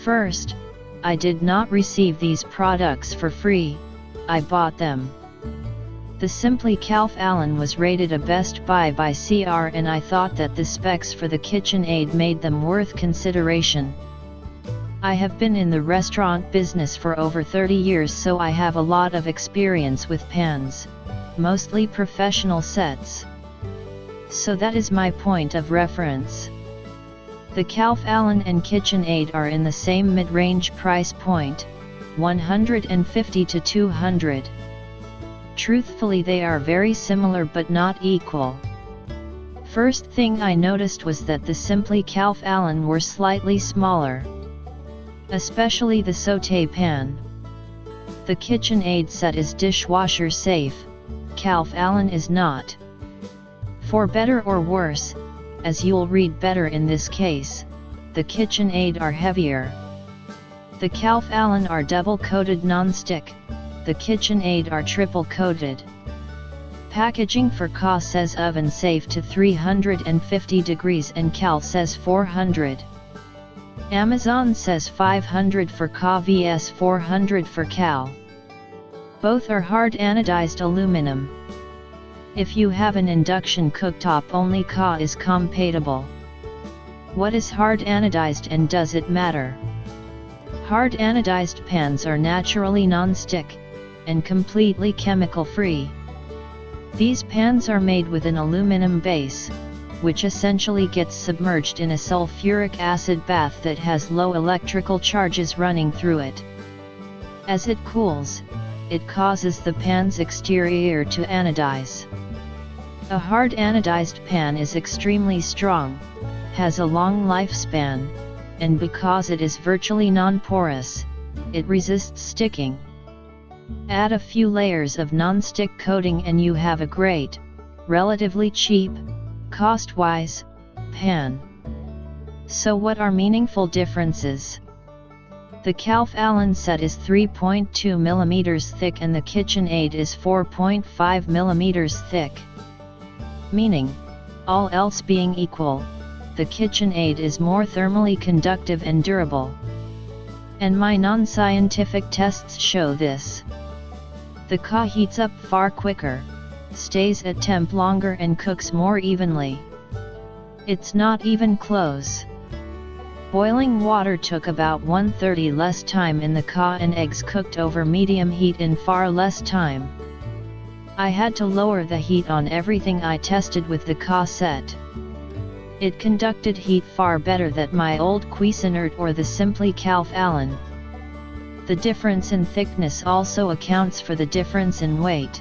First, I did not receive these products for free, I bought them. The Simply Calf Allen was rated a Best Buy by CR, and I thought that the specs for the KitchenAid made them worth consideration. I have been in the restaurant business for over 30 years, so I have a lot of experience with pans, mostly professional sets. So that is my point of reference. The Calf Allen and KitchenAid are in the same mid-range price point, $150 to $200. Truthfully, they are very similar but not equal. First thing I noticed was that the Simply Calf Allen were slightly smaller, especially the sauté pan. The KitchenAid set is dishwasher safe, Calf Allen is not. For better or worse, as you'll read better in this case, the KitchenAid are heavier. The Calf Allen are double-coated non-stick, the KitchenAid are triple-coated. Packaging for KA says oven safe to 350 degrees and Cal says 400. Amazon says 500 for KA vs 400 for Cal. Both are hard anodized aluminum. If you have an induction cooktop, only KA is compatible. What is hard anodized and does it matter? Hard anodized pans are naturally non-stick and completely chemical-free. These pans are made with an aluminum base, which essentially gets submerged in a sulfuric acid bath that has low electrical charges running through it. As it cools, it causes the pan's exterior to anodize. A hard anodized pan is extremely strong, has a long lifespan, and because it is virtually non-porous, it resists sticking. Add a few layers of non-stick coating and you have a great, relatively cheap, cost-wise, pan. So what are meaningful differences? The Calf Allen set is 3.2 mm thick and the KitchenAid is 4.5 mm thick. Meaning, all else being equal, the KitchenAid is more thermally conductive and durable. And my non-scientific tests show this. The KA heats up far quicker, stays at temp longer and cooks more evenly. It's not even close. Boiling water took about 1/30 less time in the KA and eggs cooked over medium heat in far less time. I had to lower the heat on everything I tested with the KA set. It conducted heat far better than my old Cuisinart or the Simply Calf Allen. The difference in thickness also accounts for the difference in weight.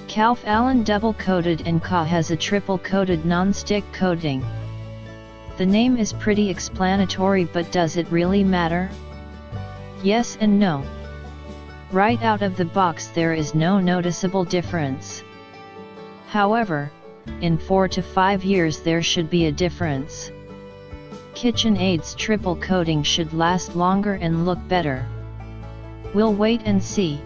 Calf Allen double-coated and KA has a triple-coated non-stick coating. The name is pretty explanatory, but does it really matter? Yes and no. Right out of the box there is no noticeable difference. However, in 4 to 5 years there should be a difference. KitchenAid's triple coating should last longer and look better. We'll wait and see.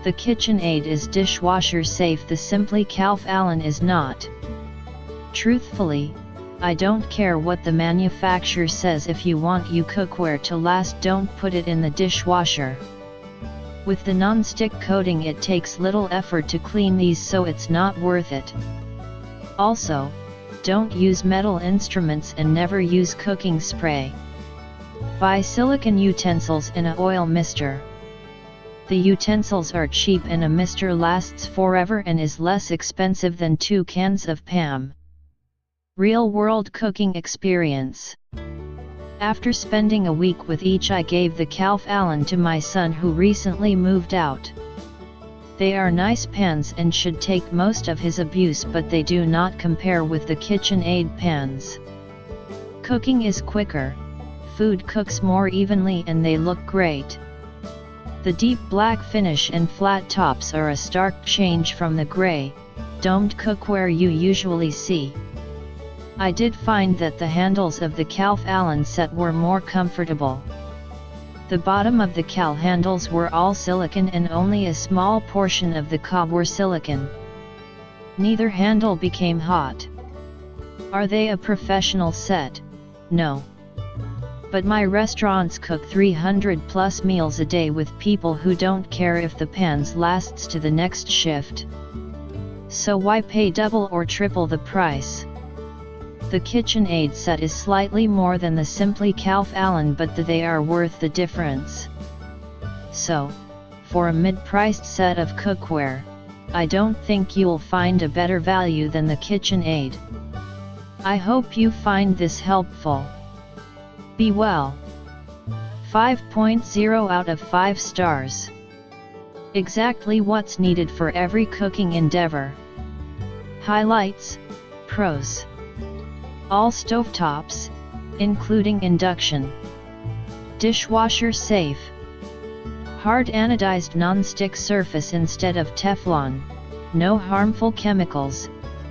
The KitchenAid is dishwasher safe, the Simply Calf Allen is not. Truthfully, I don't care what the manufacturer says. If you want your cookware to last, don't put it in the dishwasher. With the non-stick coating it takes little effort to clean these, so it's not worth it. Also, don't use metal instruments and never use cooking spray. Buy silicone utensils and an oil mister. The utensils are cheap and a mister lasts forever and is less expensive than 2 cans of PAM. Real-world cooking experience. After spending a week with each, I gave the Calf Allen to my son who recently moved out. They are nice pans and should take most of his abuse, but they do not compare with the KitchenAid pans. Cooking is quicker, food cooks more evenly, and they look great. The deep black finish and flat tops are a stark change from the gray, domed cookware you usually see. I did find that the handles of the Calf Allen set were more comfortable. The bottom of the Cal handles were all silicone and only a small portion of the KA were silicone. Neither handle became hot. Are they a professional set? No. But my restaurants cook 300 plus meals a day with people who don't care if the pans lasts to the next shift. So why pay double or triple the price? The KitchenAid set is slightly more than the Simply Calf Allen, but they are worth the difference. So, for a mid-priced set of cookware, I don't think you'll find a better value than the KitchenAid. I hope you find this helpful. Be well. 5.0 out of 5 stars. Exactly what's needed for every cooking endeavor. Highlights, pros. All stovetops, including induction. Dishwasher safe. Hard anodized non-stick surface instead of Teflon, no harmful chemicals,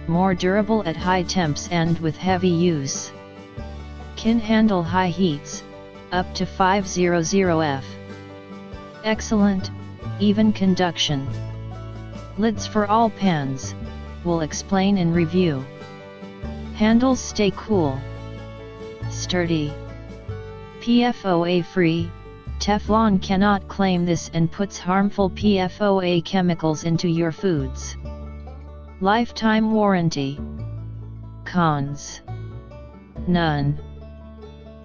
more durable at high temps and with heavy use. Can handle high heats, up to 500F. Excellent, even conduction. Lids for all pans, we'll explain in review. Handles stay cool. Sturdy. PFOA free. Teflon cannot claim this and puts harmful PFOA chemicals into your foods. Lifetime warranty. Cons. None.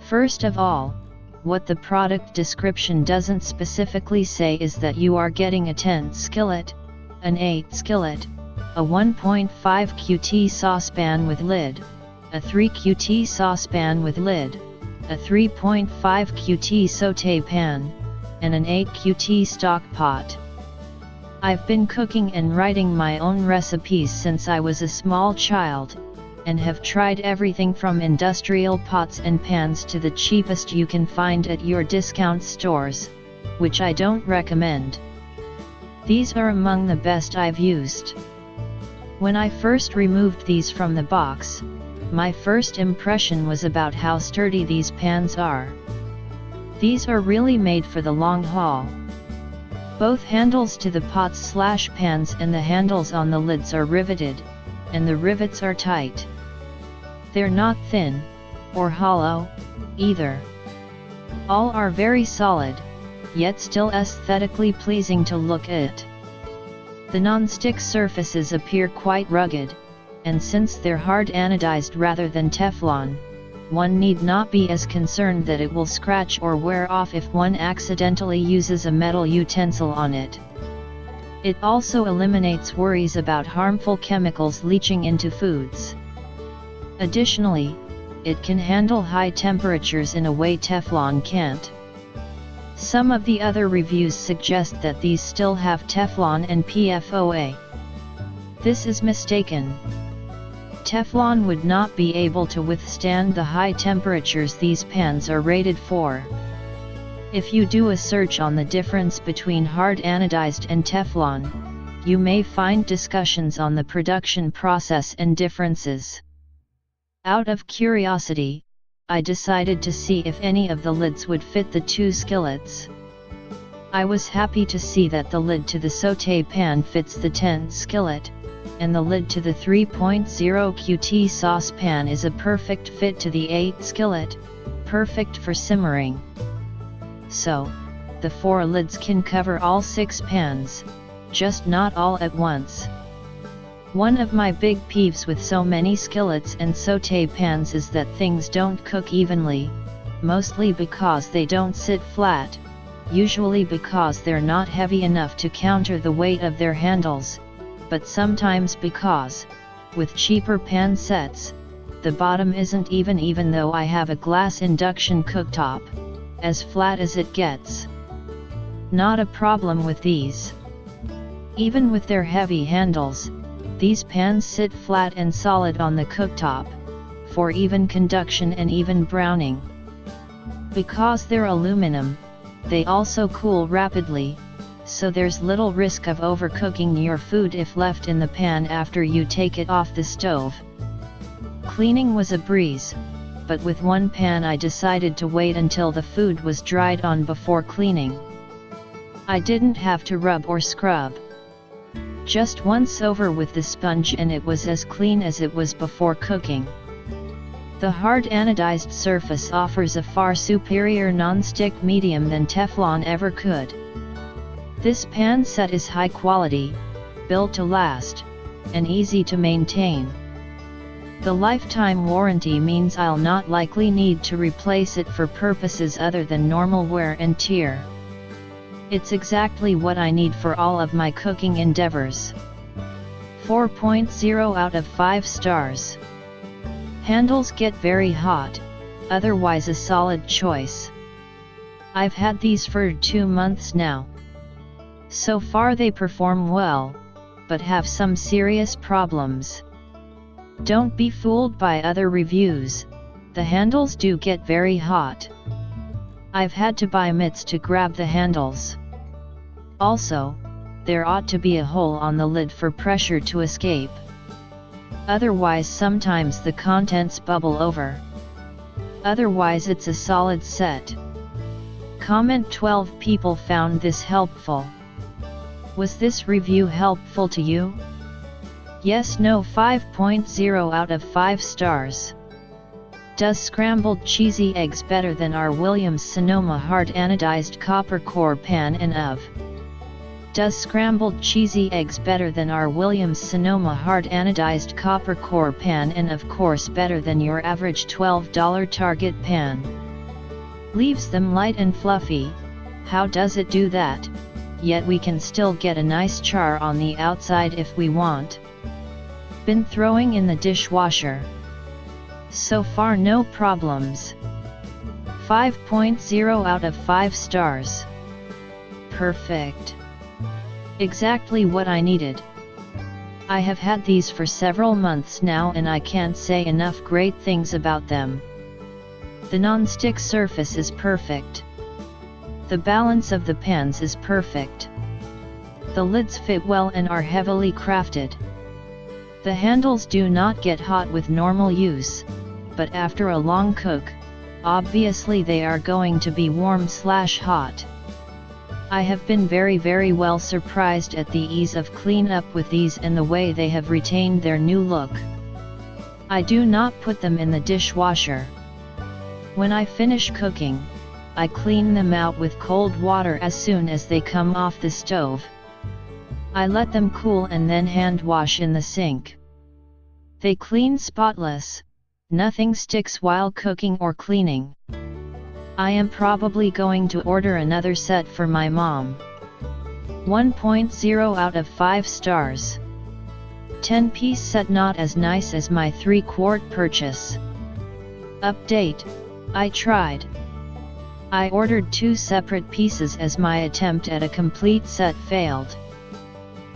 First of all, what the product description doesn't specifically say is that you are getting a 10 skillet, an 8 skillet, a 1.5 QT saucepan with lid, a 3 QT saucepan with lid, a 3.5 QT sauté pan, and an 8 QT stock pot. I've been cooking and writing my own recipes since I was a small child, and have tried everything from industrial pots and pans to the cheapest you can find at your discount stores, which I don't recommend. These are among the best I've used. When I first removed these from the box, my first impression was about how sturdy these pans are. These are really made for the long haul. Both handles to the pots/pans and the handles on the lids are riveted, and the rivets are tight. They're not thin, or hollow, either. All are very solid, yet still aesthetically pleasing to look at. The non-stick surfaces appear quite rugged, and since they're hard anodized rather than Teflon, one need not be as concerned that it will scratch or wear off if one accidentally uses a metal utensil on it. It also eliminates worries about harmful chemicals leaching into foods. Additionally, it can handle high temperatures in a way Teflon can't. Some of the other reviews suggest that these still have Teflon and PFOA. This is mistaken. Teflon would not be able to withstand the high temperatures these pans are rated for. If you do a search on the difference between hard anodized and Teflon, you may find discussions on the production process and differences. Out of curiosity, I decided to see if any of the lids would fit the two skillets. I was happy to see that the lid to the sauté pan fits the 10 skillet, and the lid to the 3.0 QT saucepan is a perfect fit to the 8 skillet, perfect for simmering. So, the 4 lids can cover all 6 pans, just not all at once. One of my big peeves with so many skillets and sauté pans is that things don't cook evenly, mostly because they don't sit flat, usually because they're not heavy enough to counter the weight of their handles, but sometimes because, with cheaper pan sets, the bottom isn't even though I have a glass induction cooktop, as flat as it gets. Not a problem with these. Even with their heavy handles, these pans sit flat and solid on the cooktop, for even conduction and even browning. Because they're aluminum, they also cool rapidly, so there's little risk of overcooking your food if left in the pan after you take it off the stove. Cleaning was a breeze, but with one pan I decided to wait until the food was dried on before cleaning. I didn't have to rub or scrub. Just once over with the sponge and it was as clean as it was before cooking. The hard anodized surface offers a far superior non-stick medium than Teflon ever could. This pan set is high quality, built to last, and easy to maintain. The lifetime warranty means I'll not likely need to replace it for purposes other than normal wear and tear. It's exactly what I need for all of my cooking endeavors. 4.0 out of 5 stars. Handles get very hot, otherwise a solid choice. I've had these for 2 months now. So far they perform well, but have some serious problems. Don't be fooled by other reviews, the handles do get very hot. I've had to buy mitts to grab the handles. Also, there ought to be a hole on the lid for pressure to escape. Otherwise sometimes the contents bubble over. Otherwise it's a solid set. Comment 12 people found this helpful. Was this review helpful to you? Yes, no. 5.0 out of 5 stars. Does scrambled cheesy eggs better than our Williams-Sonoma hard anodized copper core pan and of? Does scrambled cheesy eggs better than our Williams-Sonoma hard anodized copper core pan and of course better than your average $12 Target pan? Leaves them light and fluffy. How does it do that? Yet we can still get a nice char on the outside if we want. Been throwing in the dishwasher. So far no problems. 5.0 out of 5 stars. Perfect. Exactly what I needed. I have had these for several months now and I can't say enough great things about them. The non-stick surface is perfect. The balance of the pans is perfect. The lids fit well and are heavily crafted. The handles do not get hot with normal use, but after a long cook, obviously they are going to be warm/hot. I have been very well surprised at the ease of cleanup with these and the way they have retained their new look. I do not put them in the dishwasher. When I finish cooking, I clean them out with cold water as soon as they come off the stove. I let them cool and then hand wash in the sink. They clean spotless, nothing sticks while cooking or cleaning. I am probably going to order another set for my mom. 1.0 out of 5 stars. 10-piece set not as nice as my 3-quart purchase. Update: I tried. I ordered 2 separate pieces as my attempt at a complete set failed.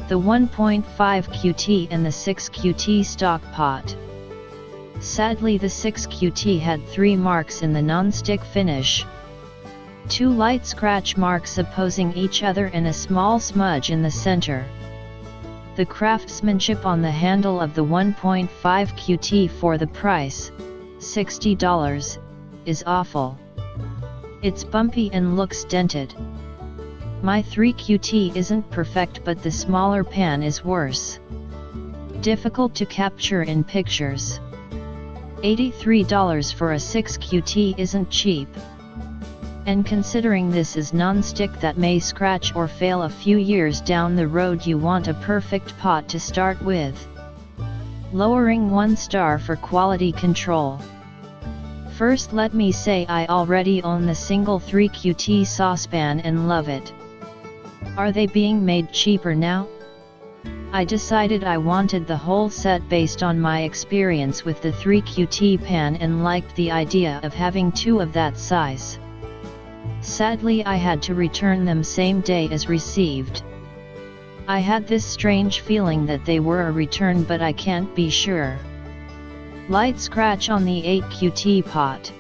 The 1.5 QT and the 6 QT stock pot. Sadly the 6 QT had 3 marks in the non-stick finish. 2 light scratch marks opposing each other and a small smudge in the center. The craftsmanship on the handle of the 1.5 QT for the price, $60, is awful. It's bumpy and looks dented. My 3 QT isn't perfect but the smaller pan is worse. Difficult to capture in pictures. $83 for a 6 QT isn't cheap. And considering this is non-stick that may scratch or fail a few years down the road, you want a perfect pot to start with. Lowering 1 star for quality control. First let me say I already own the single 3 QT saucepan and love it. Are they being made cheaper now? I decided I wanted the whole set based on my experience with the 3 QT pan and liked the idea of having 2 of that size. Sadly I had to return them same day as received. I had this strange feeling that they were a return but I can't be sure. Light scratch on the 8 QT pot.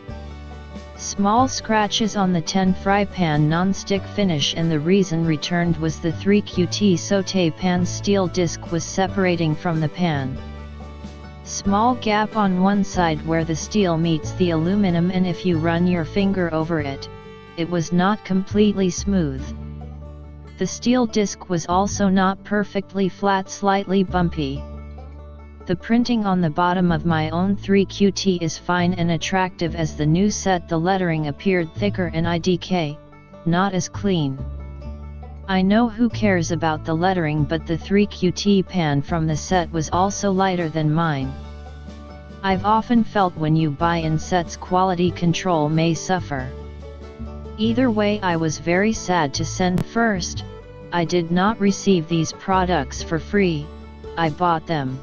Small scratches on the 10 fry pan non-stick finish, and the reason returned was the 3 QT saute pan steel disc was separating from the pan. Small gap on one side where the steel meets the aluminum, and if you run your finger over it, it was not completely smooth. The steel disc was also not perfectly flat, slightly bumpy. The printing on the bottom of my own 3QT is fine and attractive as the new set. The lettering appeared thicker and IDK, not as clean. I know who cares about the lettering, but the 3QT pan from the set was also lighter than mine. I've often felt when you buy in sets quality control may suffer. Either way, I was very sad to send. First, I did not receive these products for free, I bought them.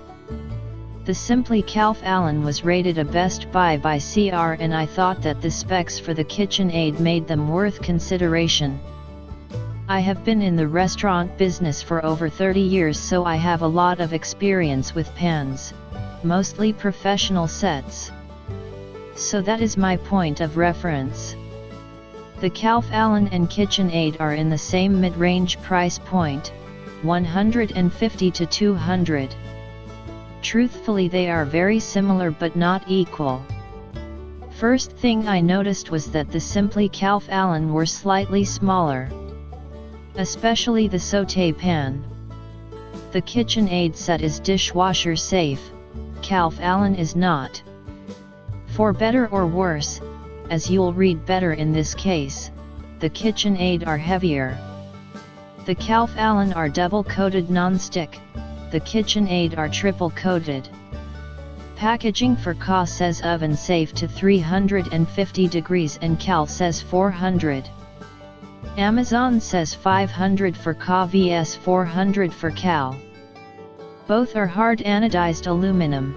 The Simply Calf Allen was rated a best buy by CR, and I thought that the specs for the KitchenAid made them worth consideration. I have been in the restaurant business for over 30 years, so I have a lot of experience with pans, mostly professional sets. So that is my point of reference. The Calf Allen and KitchenAid are in the same mid-range price point, $150 to $200. Truthfully, they are very similar but not equal. First thing I noticed was that the Simply Calf Allen were slightly smaller, especially the sauté pan. The KitchenAid set is dishwasher safe, Calf Allen is not. For better or worse, as you'll read better in this case, the KitchenAid are heavier. The Calf Allen are double-coated non-stick, the KitchenAid are triple-coated. Packaging for KA says oven safe to 350 degrees and Cal says 400. Amazon says 500 for KA vs 400 for Cal. Both are hard anodized aluminum.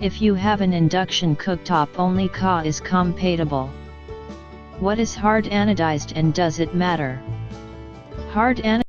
If you have an induction cooktop, only KA is compatible. What is hard anodized and does it matter? Hard anodized